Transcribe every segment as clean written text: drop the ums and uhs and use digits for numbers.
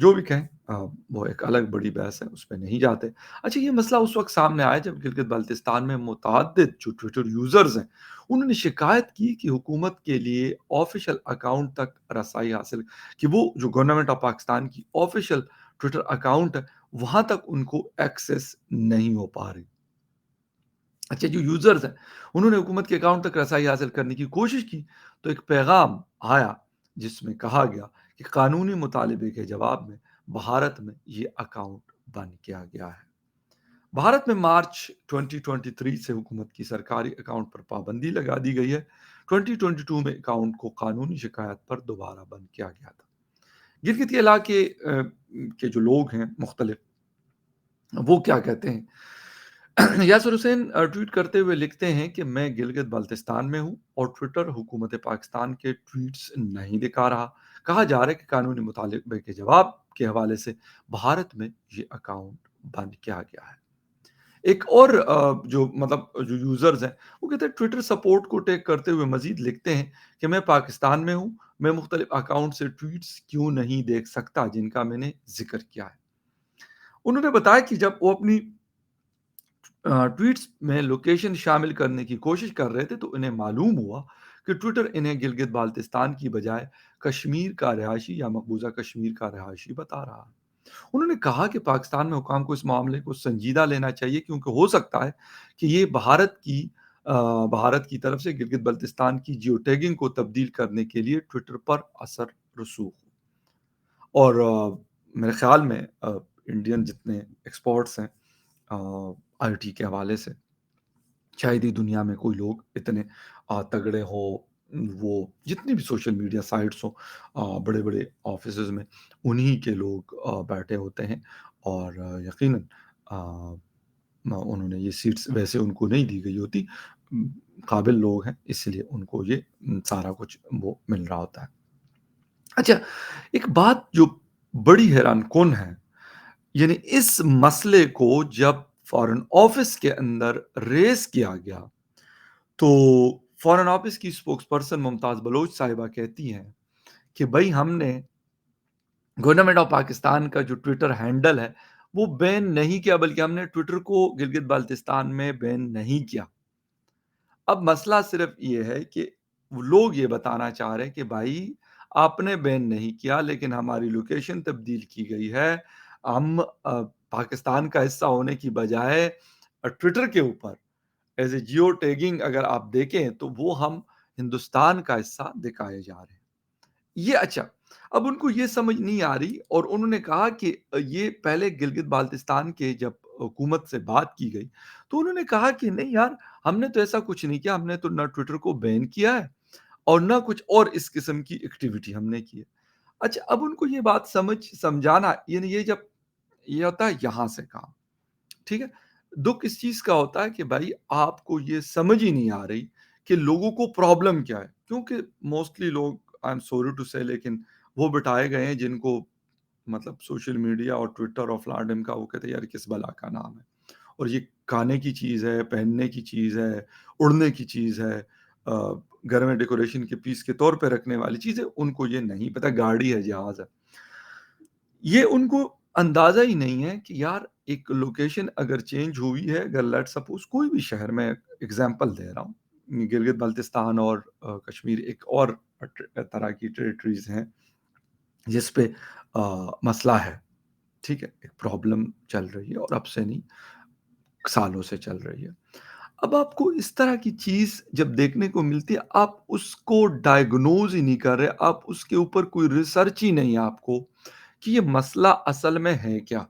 جو بھی کہیں وہ ایک الگ بڑی بحث ہے، اس پہ نہیں جاتے۔ اچھا یہ مسئلہ اس وقت سامنے آیا جب گلگت بلتستان میں متعدد جو ٹویٹر یوزرز ہیں، انہوں نے شکایت کی کہ حکومت کے لیے آفیشل اکاؤنٹ تک رسائی حاصل کہ وہ جو گورنمنٹ آف پاکستان کی آفیشل ٹویٹر اکاؤنٹ ہے، وہاں تک ان کو ایکسس نہیں ہو پا رہی۔ اچھا جو یوزرز ہیں انہوں نے حکومت کے اکاؤنٹ تک رسائی حاصل کرنے کی کوشش کی تو ایک پیغام آیا جس میں کہا گیا کہ قانونی مطالبے کے جواب میں بھارت میں یہ اکاؤنٹ بند کیا گیا ہے۔ بھارت میں مارچ 2023 سے حکومت کی سرکاری اکاؤنٹ پر پابندی لگا دی گئی ہے۔ 2022 میں اکاؤنٹ کو قانونی شکایت پر دوبارہ بند کیا گیا تھا۔ گلگت کے علاقے کے جو لوگ ہیں مختلف وہ کیا کہتے ہیں؟ یاسر حسین ٹویٹ کرتے ہوئے لکھتے ہیں کہ میں گلگت بلتستان میں ہوں اور ٹویٹر حکومت پاکستان کے ٹویٹس نہیں دکھا رہا۔ کہا جا رہا ہے کہ قانونی مطالبے کے جواب کے حوالے سے بھارت میں یہ اکاؤنٹ بند کیا گیا ہے۔ ایک اور جو مطلب جو یوزرز ہیں وہ کہتے ہیں ٹویٹر سپورٹ کو ٹیگ کرتے ہوئے مزید لکھتے ہیں کہ میں پاکستان میں ہوں، میں مختلف اکاؤنٹ سے ٹویٹس کیوں نہیں دیکھ سکتا جن کا میں نے ذکر کیا ہے۔ انہوں نے بتایا کہ جب وہ اپنی ٹویٹس میں لوکیشن شامل کرنے کی کوشش کر رہے تھے تو انہیں معلوم ہوا کہ ٹویٹر انہیں گلگت بالتستان کی بجائے کشمیر کا رہائشی یا مقبوضہ کشمیر کا رہائشی بتا رہا ہے۔ انہوں نے کہا کہ پاکستان میں حکام کو اس معاملے کو سنجیدہ لینا چاہیے کیونکہ ہو سکتا ہے کہ یہ بھارت کی طرف سے گلگت بلتستان کی جیو ٹیگنگ کو تبدیل کرنے کے لیے ٹویٹر پر اثر رسوخ ہو۔ اور میرے خیال میں انڈین جتنے ایکسپورٹس ہیں آئی ٹی کے حوالے سے شاید ہی دنیا میں کوئی لوگ اتنے تگڑے ہو، وہ جتنی بھی سوشل میڈیا سائٹس ہوں بڑے بڑے آفیسز میں انہی کے لوگ بیٹھے ہوتے ہیں اور یقیناً انہوں نے یہ سیٹس ویسے ان کو نہیں دی گئی ہوتی، قابل لوگ ہیں اس لیے ان کو یہ سارا کچھ وہ مل رہا ہوتا ہے۔ اچھا ایک بات جو بڑی حیران کن ہے، یعنی اس مسئلے کو جب فارن آفس کے اندر ریز کیا گیا تو فارن آفس کی اسپوکس پرسن ممتاز بلوچ صاحبہ کہتی ہیں کہ بھائی ہم نے گورنمنٹ آف پاکستان کا جو ٹویٹر ہینڈل ہے وہ بین نہیں کیا بلکہ ہم نے ٹویٹر کو گلگت بالتستان میں بین نہیں کیا۔ اب مسئلہ صرف یہ ہے کہ وہ لوگ یہ بتانا چاہ رہے ہیں کہ بھائی آپ نے بین نہیں کیا لیکن ہماری لوکیشن تبدیل کی گئی ہے، ہم پاکستان کا حصہ ہونے کی بجائے ٹویٹر کے اوپر ایز اے جیو ٹیگنگ اگر آپ دیکھیں تو وہ ہم ہندوستان کا حصہ دکھائے جا رہے ہیں۔ یہ اچھا اب ان کو یہ سمجھ نہیں آ رہی اور انہوں نے کہا کہ یہ پہلے گلگت بالتستان کے جب حکومت سے بات کی گئی تو انہوں نے کہا کہ نہیں یار ہم نے تو ایسا کچھ نہیں کیا، ہم نے تو نہ ٹویٹر کو بین کیا ہے اور نہ کچھ اور اس قسم کی ایکٹیویٹی ہم نے کی ہے۔ اچھا اب ان کو یہ بات سمجھانا یعنی یہ جب یہ ہوتا ہے یہاں سے کام ٹھیک ہے، دکھ اس چیز کا ہوتا ہے کہ بھائی آپ کو یہ سمجھ ہی نہیں آ رہی کہ لوگوں کو پرابلم کیا ہے، کیونکہ موسٹلی لوگ آئی ایم سوری ٹو سے لیکن وہ بٹائے گئے ہیں جن کو مطلب سوشل میڈیا اور ٹویٹر اور فلاڈم کا وہ کہتے ہیں یار کس بلا کا نام ہے اور یہ کھانے کی چیز ہے، پہننے کی چیز ہے، اڑنے کی چیز ہے، گھر میں ڈیکوریشن کے پیس کے طور پہ رکھنے والی چیز ہے، ان کو یہ نہیں پتا گاڑی ہے جہاز ہے، یہ ان کو اندازہ ہی نہیں ہے کہ یار ایک لوکیشن اگر چینج ہوئی ہے، اگر لیٹ سپوز کوئی بھی شہر میں اگزامپل دے رہا ہوں گلگت بلتستان اور کشمیر ایک اور طرح کی ٹریٹریز ہیں جس پہ مسئلہ ہے ٹھیک ہے، ایک پرابلم چل رہی ہے اور اب سے نہیں سالوں سے چل رہی ہے۔ اب آپ کو اس طرح کی چیز جب دیکھنے کو ملتی ہے آپ اس کو ڈائگنوز ہی نہیں کر رہے، آپ اس کے اوپر کوئی ریسرچ ہی نہیں آپ کو کہ یہ مسئلہ اصل میں ہے کیا۔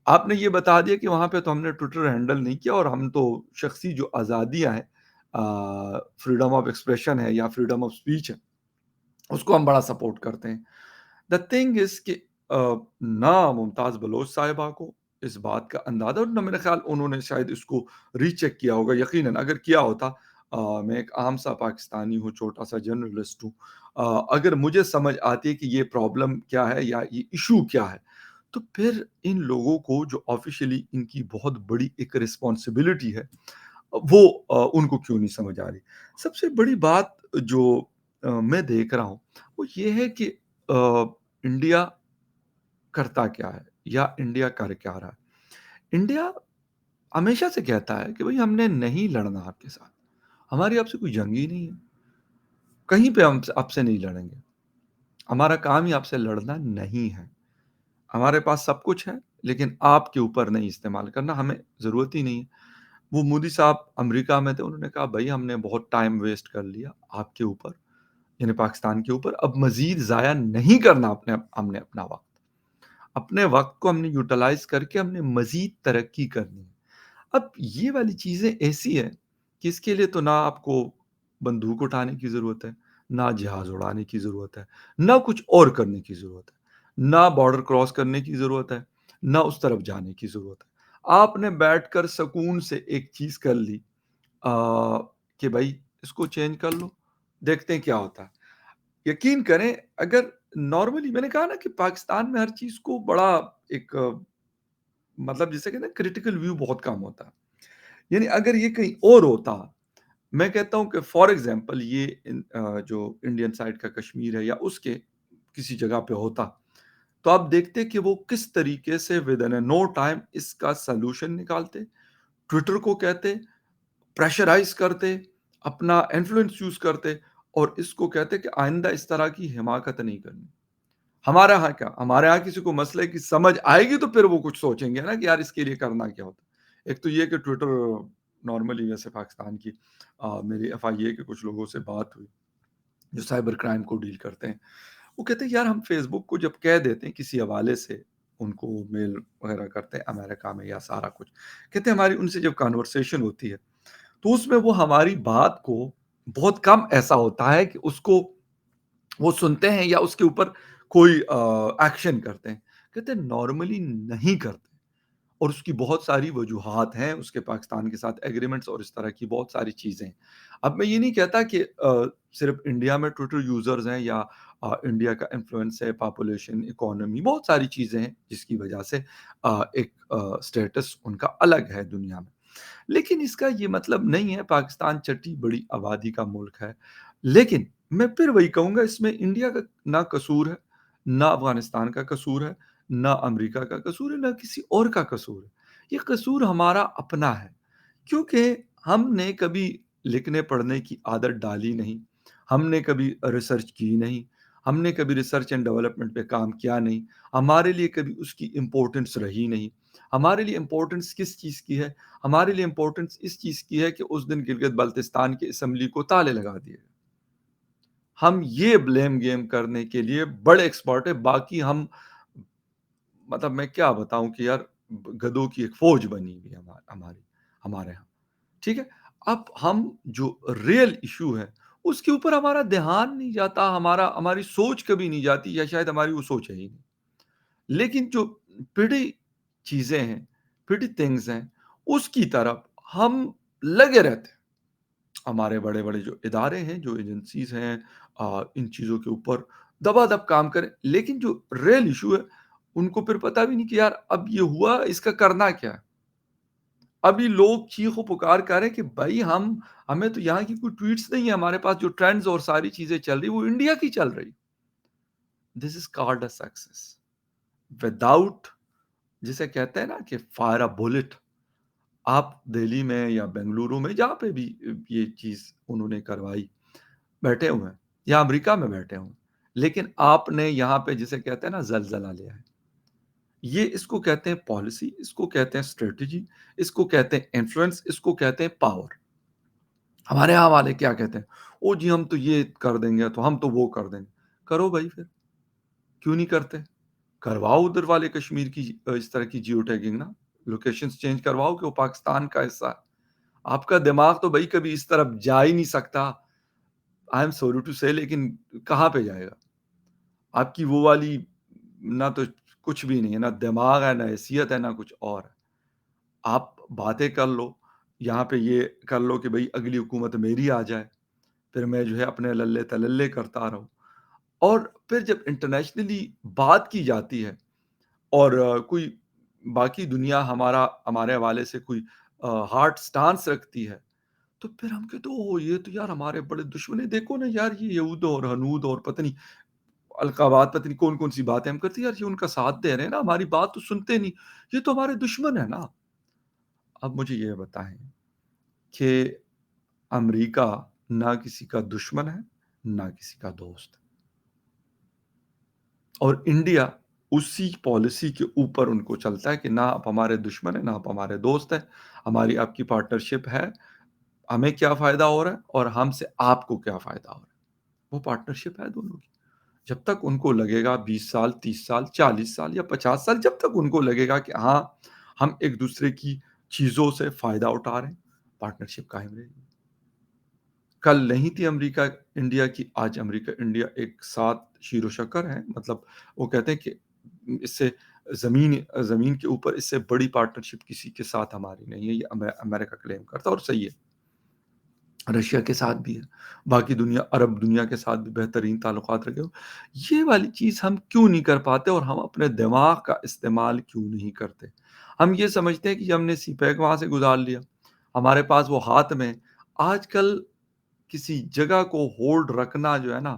آپ نے یہ بتا دیا کہ وہاں پہ تو ہم نے ٹویٹر ہینڈل نہیں کیا اور ہم تو شخصی جو آزادیاں ہیں فریڈم آف ایکسپریشن ہے یا فریڈم آف اسپیچ ہے اس کو ہم بڑا سپورٹ کرتے ہیں۔ دا تھنگ از کہ نہ ممتاز بلوچ صاحبہ کو اس بات کا اندازہ اور نہ میرے خیال انہوں نے شاید اس کو ری چیک کیا ہوگا، یقیناً اگر کیا ہوتا میں ایک عام سا پاکستانی ہوں، چھوٹا سا جرنلسٹ ہوں، اگر مجھے سمجھ آتی ہے کہ یہ پرابلم کیا ہے یا یہ ایشو کیا ہے تو پھر ان لوگوں کو جو آفیشلی ان کی بہت بڑی ایک رسپانسبلٹی ہے وہ ان کو کیوں نہیں سمجھ آ رہی۔ سب سے بڑی بات جو میں دیکھ رہا ہوں وہ یہ ہے کہ انڈیا کرتا کیا ہے یا انڈیا کر کیا رہا ہے؟ انڈیا ہمیشہ سے کہتا ہے کہ بھئی ہم نے نہیں لڑنا آپ کے ساتھ، ہماری آپ سے کوئی جنگ ہی نہیں ہے، کہیں پہ ہم آپ سے نہیں لڑیں گے، ہمارا کام ہی آپ سے لڑنا نہیں ہے، ہمارے پاس سب کچھ ہے لیکن آپ کے اوپر نہیں استعمال کرنا، ہمیں ضرورت ہی نہیں ہے۔ وہ مودی صاحب امریکہ میں تھے، انہوں نے کہا بھائی ہم نے بہت ٹائم ویسٹ کر لیا آپ کے اوپر، یعنی پاکستان کے اوپر، اب مزید ضائع نہیں کرنا ہم نے اپنا وقت، اپنے وقت کو ہم نے یوٹیلائز کر کے ہم نے مزید ترقی کرنی ہے۔ اب یہ والی چیزیں ایسی ہیں کہ اس کے لیے تو نہ آپ کو بندوق اٹھانے کی ضرورت ہے، نہ جہاز اڑانے کی ضرورت ہے، نہ کچھ اور کرنے کی ضرورت ہے، نہ بارڈر کراس کرنے کی ضرورت ہے، نہ اس طرف جانے کی ضرورت ہے۔ آپ نے بیٹھ کر سکون سے ایک چیز کر لی کہ بھائی اس کو چینج کر لو، دیکھتے ہیں کیا ہوتا ہے۔ یقین کریں اگر نارملی میں نے کہا نا کہ پاکستان میں ہر چیز کو بڑا ایک مطلب جسے کہتے ہیں کریٹیکل ویو بہت کم ہوتا ہے، یعنی اگر یہ کہیں اور ہوتا، میں کہتا ہوں کہ فار ایگزامپل یہ جو انڈین سائڈ کا کشمیر ہے یا اس کے کسی جگہ پہ ہوتا تو آپ دیکھتے کہ وہ کس طریقے سے ود ان نو ٹائم اس کا سلوشن نکالتے، ٹویٹر کو کہتے، پریشرائز کرتے، اپنا انفلوئنس یوز کرتے اور اس کو کہتے کہ آئندہ اس طرح کی حماقت نہیں کرنی۔ ہمارے ہاں کیا، ہمارے ہاں کسی کو مسئلے کی سمجھ آئے گی تو پھر وہ کچھ سوچیں گے نا کہ یار اس کے لیے کرنا کیا ہوتا ہے۔ ایک تو یہ کہ ٹویٹر نارملی ویسے پاکستان کی میری ایف آئی اے کے کچھ لوگوں سے بات ہوئی جو سائبر کرائم کو ڈیل کرتے ہیں، وہ کہتے ہیں یار ہم فیس بک کو جب کہہ دیتے ہیں کسی حوالے سے ان کو میل وغیرہ کرتے ہیں امریکہ میں یا سارا کچھ، کہتے ہیں ہماری ان سے جب کانورسیشن ہوتی ہے تو اس میں وہ ہماری بات کو بہت کم ایسا ہوتا ہے کہ اس کو وہ سنتے ہیں یا اس کے اوپر کوئی ایکشن کرتے ہیں، کہتے ہیں نارملی نہیں کرتے اور اس کی بہت ساری وجوہات ہیں، اس کے پاکستان کے ساتھ ایگریمنٹس اور اس طرح کی بہت ساری چیزیں ہیں۔ اب میں یہ نہیں کہتا کہ صرف انڈیا میں ٹویٹر یوزرز ہیں یا انڈیا کا انفلوئنس ہے، پاپولیشن، اکانومی، بہت ساری چیزیں ہیں جس کی وجہ سے ایک اسٹیٹس ان کا الگ ہے دنیا میں۔ لیکن اس کا یہ مطلب نہیں ہے پاکستان چھٹی بڑی آبادی کا ملک ہے، لیکن میں پھر وہی کہوں گا اس میں انڈیا کا نہ قصور ہے، نہ افغانستان کا قصور ہے، نہ امریکہ کا قصور ہے، نہ کسی اور کا قصور ہے۔ یہ قصور ہمارا اپنا ہے کیونکہ ہم نے کبھی لکھنے پڑھنے کی عادت ڈالی نہیں، ہم نے کبھی ریسرچ کی نہیں، ہم نے کبھی ریسرچ اینڈ ڈیولپمنٹ پہ کام کیا نہیں، ہمارے لیے کبھی اس کی امپورٹنس رہی نہیں۔ ہمارے لیے امپورٹنس کس چیز کی ہے؟ ہمارے لیے امپورٹنس اس چیز کی ہے کہ اس دن گلگت بلتستان کی اسمبلی کو تالے لگا دیے۔ ہم یہ بلیم گیم کرنے کے لیے بڑے ایکسپرٹ ہیں، باقی ہم مطلب میں کیا بتاؤں کہ یار گدوں کی ایک فوج بنی ہوئی ہے ہمارے ہاں، ٹھیک ہے۔ اب ہم جو ریئل ایشو ہے اس کے اوپر ہمارا دھیان نہیں جاتا، ہماری سوچ کبھی نہیں جاتی یا شاید ہماری وہ سوچ ہے ہی نہیں، لیکن جو پڑی چیزیں ہیں، پڑی تھنگز ہیں اس کی طرف ہم لگے رہتے ہیں۔ ہمارے بڑے بڑے جو ادارے ہیں، جو ایجنسیز ہیں، ان چیزوں کے اوپر دبا دب کام کریں، لیکن جو ریئل ایشو ہے ان کو پھر پتا بھی نہیں کہ یار اب یہ ہوا اس کا کرنا کیا ہے۔ ابھی لوگ چیخ و پکار کر رہے ہیں کہ بھائی ہمیں تو یہاں کی کوئی ٹویٹس نہیں ہے، ہمارے پاس جو ٹرینڈز اور ساری چیزیں چل رہی وہ انڈیا کی چل رہی۔ This is called a success without, جسے کہتے ہیں نا کہ فائر اے بلٹ۔ آپ دہلی میں یا بنگلورو میں جہاں پہ بھی یہ چیز انہوں نے کروائی بیٹھے ہوئے ہیں یا امریکہ میں بیٹھے ہوئے ہیں، لیکن آپ نے یہاں پہ جسے کہتے ہیں نا زلزلہ لیا ہے۔ یہ اس کو کہتے ہیں پالیسی، اس کو کہتے ہیں اسٹریٹجی، اس کو کہتے ہیں انفلوئنس، اس کو کہتے ہیں پاور۔ ہمارے ہاں والے کیا کہتے ہیں؟ او جی ہم تو یہ کر دیں گے تو ہم تو وہ کر دیں گے۔ کرو بھائی، پھر کیوں نہیں کرتے؟ کرواؤ ادھر والے کشمیر کی اس طرح کی جیو ٹیگنگ نا، لوکیشنز چینج کرواؤ کہ وہ پاکستان کا حصہ ہے۔ آپ کا دماغ تو بھائی کبھی اس طرف جا ہی نہیں سکتا، آئی ایم سوری ٹو سے، لیکن کہاں پہ جائے گا؟ آپ کی وہ والی نہ تو کچھ بھی نہیں ہے، نہ دماغ ہے، نہ حیثیت ہے، نہ کچھ اور ہے۔ آپ باتیں کر لو، یہاں پہ یہ کر لو کہ بھئی اگلی حکومت میری آ جائے، پھر میں جو ہے اپنے للے تللے کرتا رہوں۔ اور پھر جب انٹرنیشنلی بات کی جاتی ہے اور کوئی باقی دنیا ہمارے حوالے سے کوئی ہارڈ سٹانس رکھتی ہے تو پھر ہم کہتے ہیں اوہ یہ تو یار ہمارے بڑے دشمن ہیں، دیکھو نا یار یہ یہود اور ہنود اور پتہ نہیں القابات پتہ نہیں کون-کون سی باتیں ہم کرتے ہیں، یار یہ ان کا ساتھ دے رہے ہیں نا، ہماری بات تو سنتے نہیں، یہ تو ہمارے دشمن ہیں نا۔ اب مجھے یہ بتائیں کہ امریکہ نہ کسی کا دشمن ہے، نہ کسی کا دوست ہے، اور انڈیا اسی پالیسی کے اوپر ان کو چلتا ہے کہ نہ آپ ہمارے دشمن ہیں، نہ آپ ہمارے دوست ہیں، ہماری آپ کی پارٹنرشپ ہے، ہمیں کیا فائدہ ہو رہا ہے اور ہم سے آپ کو کیا فائدہ ہو رہا ہے، وہ پارٹنرشپ ہے دونوں کی۔ جب تک ان کو لگے گا 20 سال، 30 سال، 40 سال یا 50 سال، جب تک ان کو لگے گا کہ ہاں، ہم ایک دوسرے کی چیزوں سے فائدہ اٹھا رہے ہیں، پارٹنرشپ قائم رہے گی۔ کل نہیں تھی امریکہ انڈیا کی، آج امریکہ انڈیا ایک ساتھ شیر و شکر ہے، مطلب وہ کہتے ہیں کہ اس سے زمین زمین کے اوپر اس سے بڑی پارٹنرشپ کسی کے ساتھ ہماری نہیں ہے، یہ امریکہ کلیم کرتا ہے، اور صحیح ہے۔ رشیا کے ساتھ بھی ہے، باقی دنیا، عرب دنیا کے ساتھ بھی بہترین تعلقات رکھے ہو۔ یہ والی چیز ہم کیوں نہیں کر پاتے اور ہم اپنے دماغ کا استعمال کیوں نہیں کرتے؟ ہم یہ سمجھتے ہیں کہ ہم نے سی پیک وہاں سے گزار لیا، ہمارے پاس وہ ہاتھ میں۔ آج کل کسی جگہ کو ہولڈ رکھنا جو ہے نا،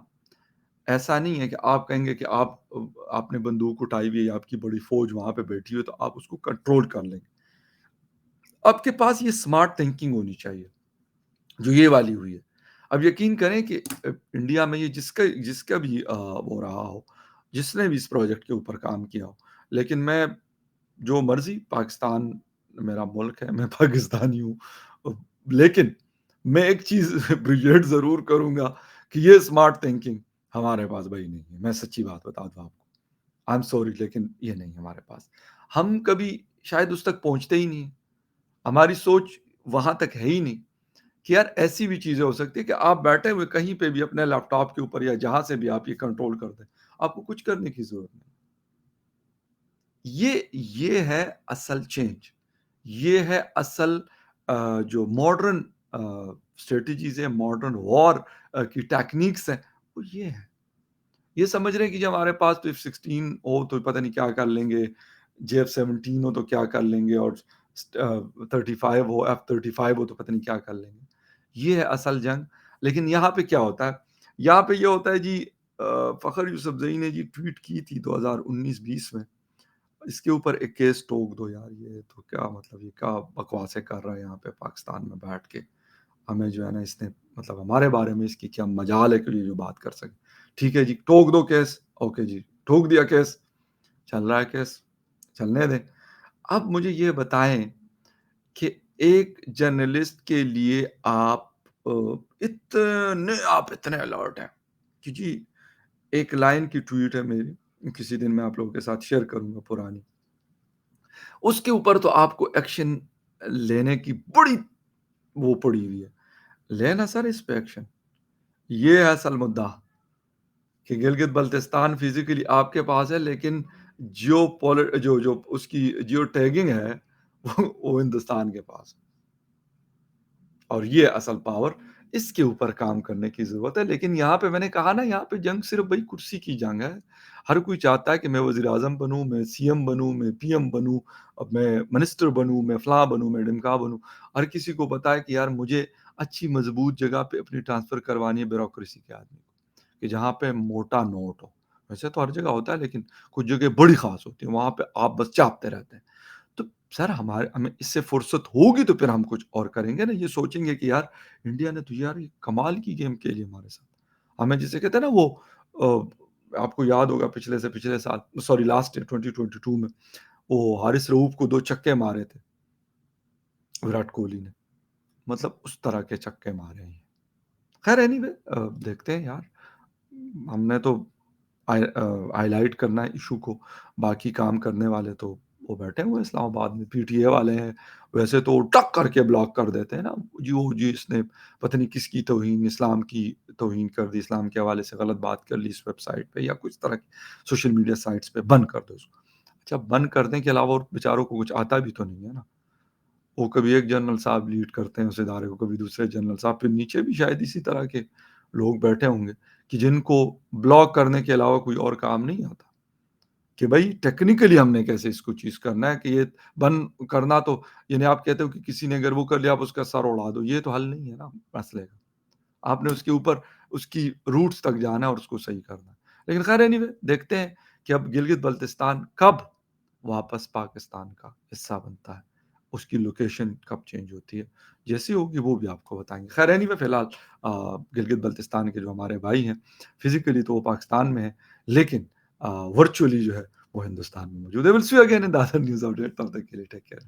ایسا نہیں ہے کہ آپ کہیں گے کہ آپ نے بندوق اٹھائی ہوئی ہے، آپ کی بڑی فوج وہاں پہ بیٹھی ہوئی ہے تو آپ اس کو کنٹرول کر لیں گے۔ آپ کے پاس یہ اسمارٹ تھنکنگ ہونی چاہیے جو یہ والی ہوئی ہے۔ اب یقین کریں کہ انڈیا میں یہ جس کا بھی وہ رہا ہو، جس نے بھی اس پروجیکٹ کے اوپر کام کیا ہو، لیکن میں جو مرضی، پاکستان میرا ملک ہے، میں پاکستانی ہوں، لیکن میں ایک چیز اپریشیٹ ضرور کروں گا کہ یہ اسمارٹ تھنکنگ ہمارے پاس بھائی نہیں ہے۔ میں سچی بات بتا دوں آپ کو، آئی ایم سوری، لیکن یہ نہیں ہمارے پاس۔ ہم کبھی شاید اس تک پہنچتے ہی نہیں، ہماری سوچ وہاں تک ہے ہی نہیں کہ یار ایسی بھی چیزیں ہو سکتی ہے کہ آپ بیٹھے ہوئے کہیں پہ بھی اپنے لیپ ٹاپ کے اوپر یا جہاں سے بھی آپ یہ کنٹرول کر دیں، آپ کو کچھ کرنے کی ضرورت نہیں۔ یہ ہے اصل چینج، یہ ہے اصل جو ماڈرن اسٹریٹجیز ہیں، ماڈرن وار کی ٹیکنیکس ہیں، وہ یہ ہے۔ یہ سمجھ رہے ہیں کہ جب ہمارے پاس تو F-16 ہو تو پتہ نہیں کیا کر لیں گے، JF-17 ہو تو کیا کر لیں گے، اور 35 ہو، F-35 ہو تو پتہ نہیں کیا کر لیں گے۔ یہ ہے اصل جنگ۔ لیکن یہاں پہ کیا ہوتا ہے؟ یہاں پہ یہ ہوتا ہے جی، فخر یوسفزئی نے جی ٹویٹ کی تھی 2019-20 میں، اس کے اوپر ایک کیس ٹوک دو یار، یہ تو کیا مطلب، یہ کیا بکواسیں کر رہا ہے یہاں پہ پاکستان میں بیٹھ کے، ہمیں جو ہے نا اس نے مطلب ہمارے بارے میں اس کی کیا مجال ہے کہ یہ جو بات کر سکے۔ ٹھیک ہے جی، ٹوک دو کیس، اوکے جی، ٹوک دیا کیس، چل رہا ہے کیس، چلنے دیں۔ اب مجھے یہ بتائیں کہ ایک جرنلسٹ کے لیے آپ اتنے الرٹ ہیں کہ جی، ایک لائن کی ٹویٹ ہے میری، کسی دن میں آپ لوگوں کے ساتھ شیئر کروں گا پرانی، اس کے اوپر تو آپ کو ایکشن لینے کی بڑی وہ پڑی ہوئی ہے۔ لینا سر اس پہ ایکشن، یہ ہے اصل مدعا کہ گلگت بلتستان فزیکلی آپ کے پاس ہے، لیکن جو اس کی جیو ٹیگنگ ہے وہ ہندوستان کے پاس ہے، اور یہ اصل پاور، اس کے اوپر کام کرنے کی ضرورت ہے۔ لیکن یہاں پہ میں نے کہا نا، یہاں پہ جنگ صرف بھائی کرسی کی جنگ ہے۔ ہر کوئی چاہتا ہے کہ میں وزیر اعظم بنوں، میں سی ایم بنوں، میں پی ایم بنوں، اب میں منسٹر بنوں، میں فلاں بنوں، میں ڈمکا بنوں۔ ہر کسی کو پتا ہے کہ یار مجھے اچھی مضبوط جگہ پہ اپنی ٹرانسفر کروانی ہے بیوروکریسی کے آدمی کو، کہ جہاں پہ موٹا نوٹ ہو۔ ویسے تو ہر جگہ ہوتا ہے، لیکن کچھ جگہ بڑی خاص ہوتی ہیں، وہاں پہ آپ بس چاپتے رہتے ہیں۔ تو سر ہمیں اس سے فرصت ہوگی تو پھر ہم کچھ اور کریں گے نا، یہ سوچیں گے کہ یار انڈیا نے تو یار یہ کمال کی گیم کھیلی ہمارے ساتھ۔ ہمیں جسے کہتے ہیں نا وہ آپ کو یاد ہوگا پچھلے سال، سوری لاسٹ 2022 میں وہ حارث رؤوف کو 2 چھکے مارے تھے وراٹ کوہلی نے، مطلب اس طرح کے چھکے مارے ہیں۔ خیر اینی وے، دیکھتے ہیں یار، ہم نے تو ہائی لائٹ کرنا ہے ایشو کو، باقی کام کرنے والے تو وہ بیٹھے ہوئے ہیں اسلام آباد میں، پی ٹی اے والے ہیں، ویسے تو ٹک کر کے بلاک کر دیتے ہیں نا جی اس نے پتہ نہیں کس کی توہین، اسلام کی توہین کر دی، اسلام کے حوالے سے غلط بات کر لی اس ویب سائٹ پہ یا کچھ طرح کی سوشل میڈیا سائٹس پہ، بند کر دو اس کو۔ اچھا، بند کرنے کے علاوہ اور بیچاروں کو کچھ آتا بھی تو نہیں ہے نا، وہ کبھی ایک جنرل صاحب لیڈ کرتے ہیں اس ادارے کو، کبھی دوسرے جنرل صاحب، پھر نیچے بھی شاید اسی طرح کے لوگ بیٹھے ہوں گے کہ جن کو بلاک کرنے کے علاوہ کوئی اور کام نہیں آتا، کہ بھائی ٹیکنیکلی ہم نے کیسے اس کو چیز کرنا ہے، کہ یہ بند کرنا تو یعنی آپ کہتے ہو کہ کسی نے اگر وہ کر لیا آپ اس کا سر اڑا دو، یہ تو حل نہیں ہے نا مسئلے کا۔ آپ نے اس کے اوپر اس کی روٹس تک جانا ہے اور اس کو صحیح کرنا ہے۔ لیکن خیر اینی وے دیکھتے ہیں کہ اب گلگت بلتستان کب واپس پاکستان کا حصہ بنتا ہے، اس کی لوکیشن کب چینج ہوتی ہے، جیسی ہوگی وہ بھی آپ کو بتائیں گے۔ خیر اینی وے فی الحال گلگت بلتستان کے جو ہمارے بھائی ہیں فزیکلی تو وہ پاکستان میں ہیں، لیکن ورچولی جو ہے وہ ہندوستان میں موجود ہے۔ Will see you again in the other news update, تب تک کے لیے ٹیک کیئر۔